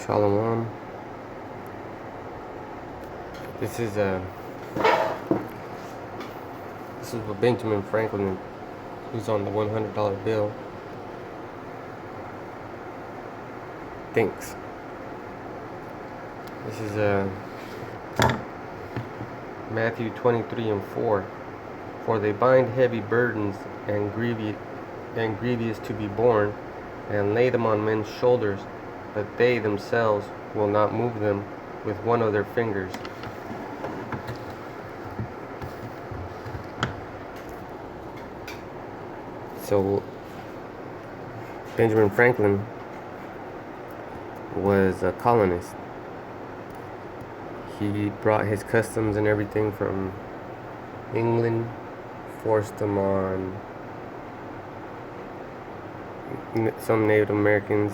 Shalom. This is what Benjamin Franklin, who's on the $100 bill, thinks. This is Matthew 23:4. For they bind heavy burdens and grievous to be borne, and lay them on men's shoulders, but they themselves will not move them with one of their fingers. So Benjamin Franklin was a colonist. He brought his customs and everything from England, forced them on some Native Americans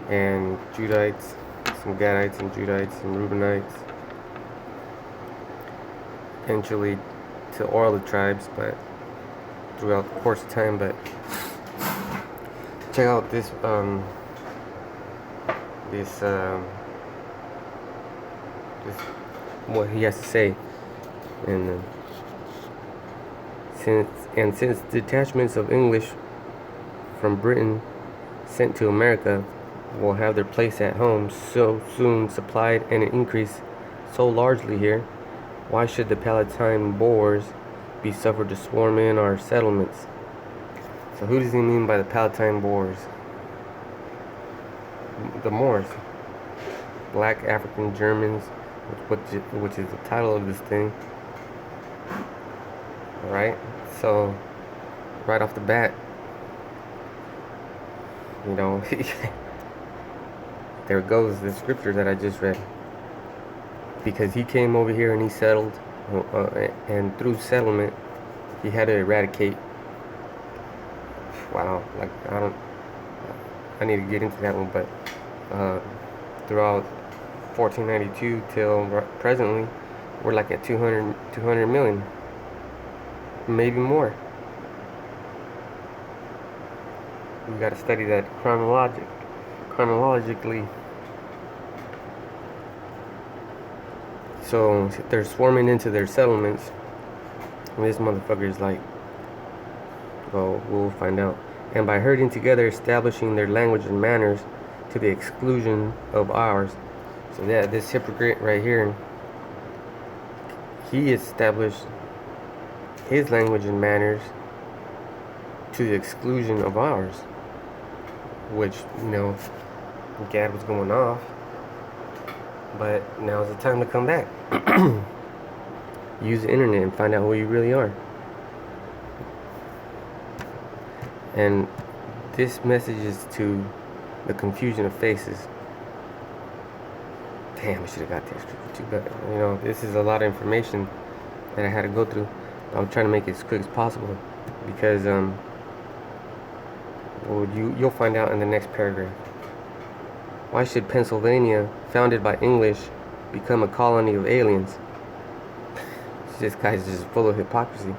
and Judites, some Gadites and Judites and Reubenites, eventually to all the tribes, but throughout the course of time. But check out this what he has to say. And since detachments of English from Britain sent to America will have their place at home so soon supplied and increased so largely here, why should the Palatine Boers be suffered to swarm in our settlements? So who does he mean by the Palatine Boers? The Moors, Black African Germans, which is the title of this thing. Alright, so right off the bat, you know, there goes the scripture that I just read. Because he came over here and he settled, and through settlement, he had to eradicate. Wow, like I need to get into that one, but throughout 1492 till presently, we're like at 200 million, maybe more. We got to study that chronologically. So they're swarming into their settlements, and this motherfucker is like, well, we'll find out. And by herding together, establishing their language and manners to the exclusion of ours. So yeah, this hypocrite right here, he established his language and manners to the exclusion of ours, which, you know, Gad was going off, but now's the time to come back. Use the internet and find out who you really are. And this message is to the confusion of faces. Damn, I should have got this too, but you know, this is a lot of information that I had to go through. I'm trying to make it as quick as possible because well, you'll find out in the next paragraph. Why should Pennsylvania, founded by English, become a colony of aliens? This guy's just full of hypocrisy.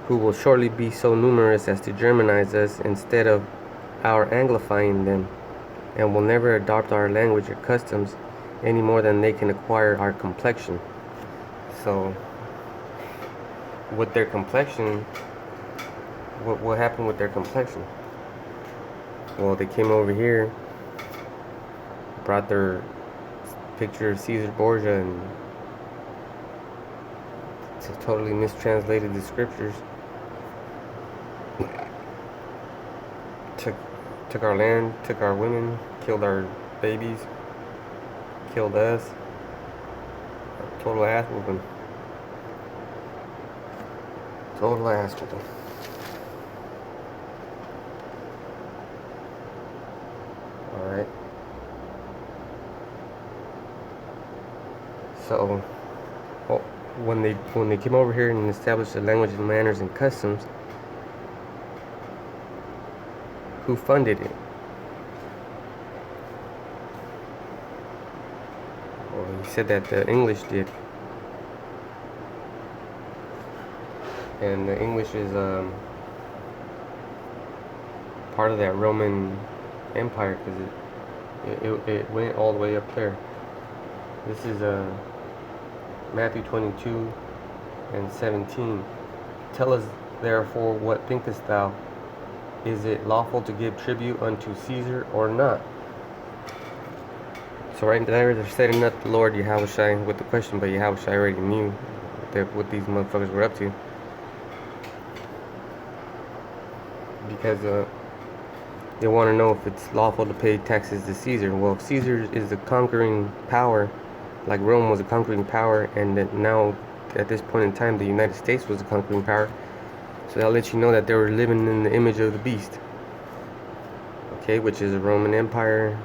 Who will shortly be so numerous as to Germanize us instead of our Anglifying them, and will never adopt our language or customs any more than they can acquire our complexion. So, with their complexion, what happened with their complexion? Well, they came over here, brought their picture of Caesar Borgia, and totally mistranslated the scriptures. Took our land, took our women, killed our babies, killed us. Total ass whooping. Total ass whooping. Alright. So, well, when they came over here and established the language and manners and customs, who funded it? Well, he said that the English did. And the English is part of that Roman Empire, because It went all the way up there. This is Matthew 22 and 17. Tell us therefore, what thinkest thou? Is it lawful to give tribute unto Caesar or not? So right there, they're setting up the Lord Yahushua with the question, but Yahushua already knew what these motherfuckers were up to. Because they want to know if it's lawful to pay taxes to Caesar. Well, if Caesar is the conquering power, like Rome was a conquering power, and that now, at this point in time, the United States was a conquering power. So that'll let you know that they were living in the image of the beast. Okay, which is the Roman Empire,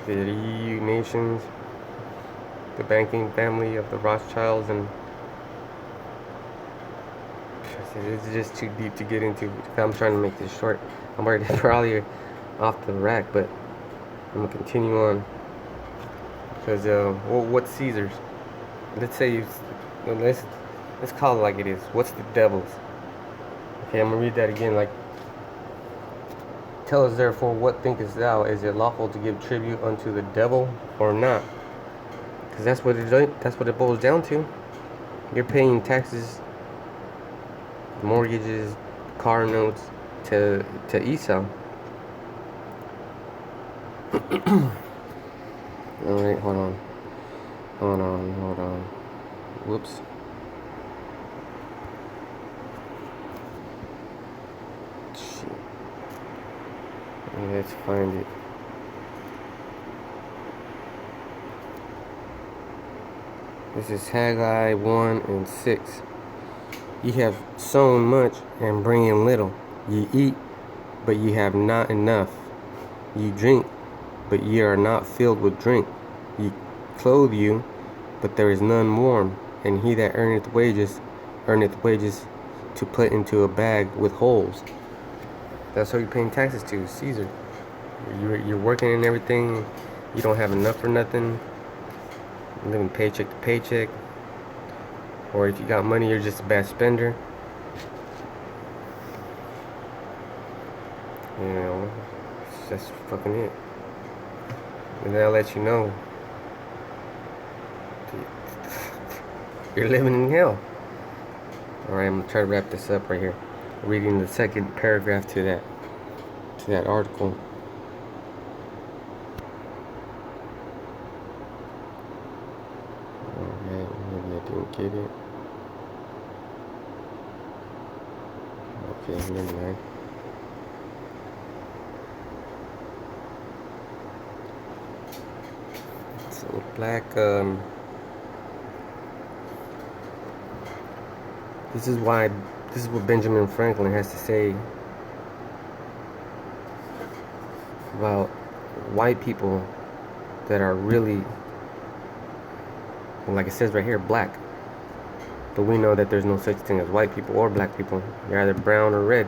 the EU nations, the banking family of the Rothschilds, and it's just too deep to get into. I'm trying to make this short. I'm already probably off the rack, but I'm gonna continue on. Because well, what's Caesar's? Let's say let's call it like it is. What's the devil's? Okay, I'm gonna read that again. Like, tell us therefore, what thinkest thou? Is it lawful to give tribute unto the devil or not? Because that's what it boils down to. You're paying taxes, mortgages, car notes to Esau. Alright, hold on. Whoops. Shit. Let's find it. This is Haggai 1 and 6. Ye have sown much and bring in little. Ye eat, but ye have not enough. Ye drink, but ye are not filled with drink. Ye clothe you, but there is none warm. And he that earneth wages to put into a bag with holes. That's who you're paying taxes to, Caesar. You're working and everything. You don't have enough for nothing. You're living paycheck to paycheck. Or if you got money, you're just a bad spender. You know, that's fucking it. And they'll let you know you're living in hell. Alright, I'm gonna try to wrap this up right here. Reading the second paragraph to that article. Alright, maybe I didn't get it. Okay, never mind. So black, this is what Benjamin Franklin has to say about white people that are really, like it says right here, black. But we know that there's no such thing as white people or black people. You're either brown or red.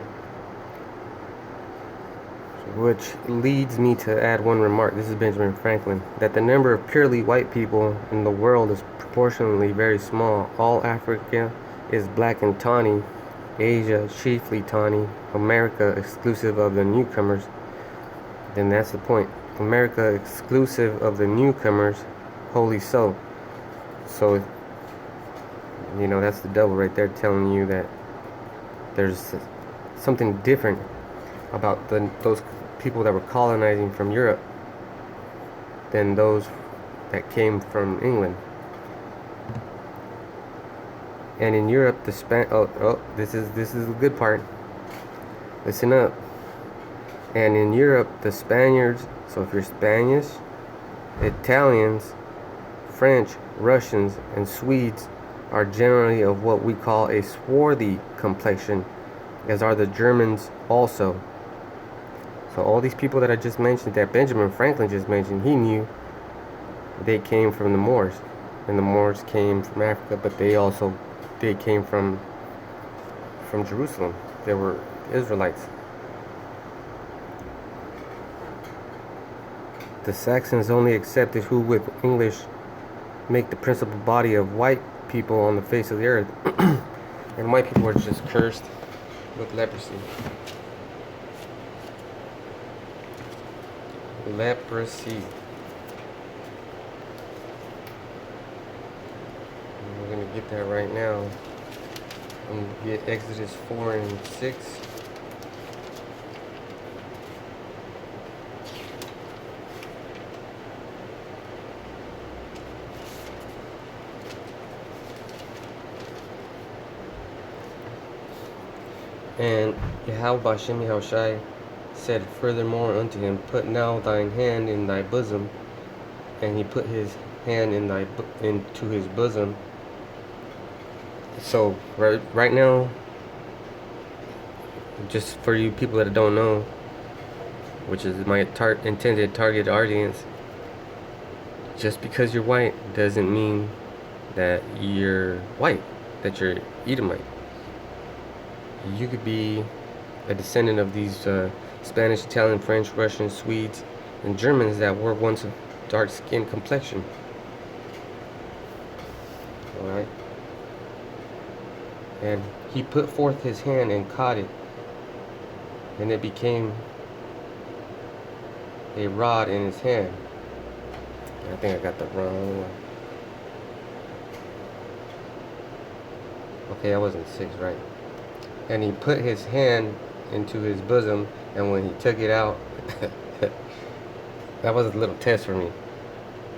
Which leads me to add one remark. This is Benjamin Franklin. That the number of purely white people in the world is proportionally very small. All Africa is black and tawny. Asia chiefly tawny. America exclusive of the newcomers. Then that's the point. America exclusive of the newcomers. Wholly so. So, you know, that's the devil right there telling you that there's something different about those people that were colonizing from Europe than those that came from England. And in Europe, this is the good part. Listen up. And in Europe, the Spaniards, so if you're Spanish, Italians, French, Russians, and Swedes are generally of what we call a swarthy complexion, as are the Germans also. So all these people that I just mentioned, that Benjamin Franklin just mentioned, he knew they came from the Moors. And the Moors came from Africa, but they came from Jerusalem. They were Israelites. The Saxons only accepted who with English make the principal body of white people on the face of the earth. And white people were just cursed with leprosy. Leprosy. And we're gonna get that right now. I'm gonna get Exodus 4 and 6. And Yahweh Bashem Yahushai said furthermore unto him, Put now thine hand in thy bosom. And he put his hand into his bosom. So right now, just for you people that don't know, which is my intended target audience, just because you're white doesn't mean that you're white, that you're Edomite. You could be a descendant of these Spanish, Italian, French, Russian, Swedes, and Germans that were once a dark skin complexion. Alright? And he put forth his hand and caught it, and it became a rod in his hand. I think I got the wrong one. Okay, I wasn't 6, right? And he put his hand into his bosom, and when he took it out, that was a little test for me.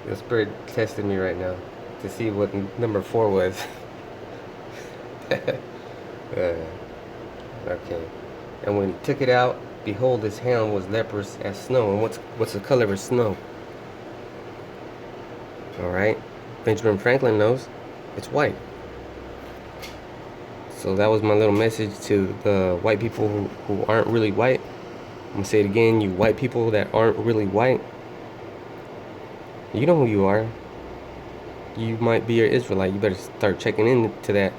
The Spirit tested me right now to see what number 4 was. Okay. And when he took it out, behold, his hand was leprous as snow. And what's the color of snow? Alright. Benjamin Franklin knows. It's white. So that was my little message to the white people who aren't really white. I'm going to say it again, you white people that aren't really white. You know who you are. You might be an Israelite. You better start checking into that.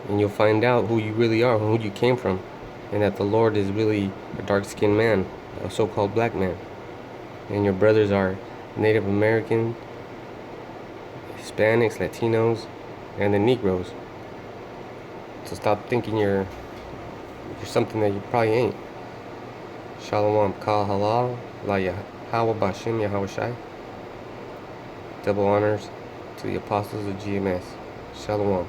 And you'll find out who you really are, who you came from. And that the Lord is really a dark-skinned man, a so-called black man. And your brothers are Native American, Hispanics, Latinos, and the Negroes. So stop thinking you're something that you probably ain't. Shalom Kal Halal La Yahweh Bashem Yahushai. Double honors to the apostles of GMS. Shalom.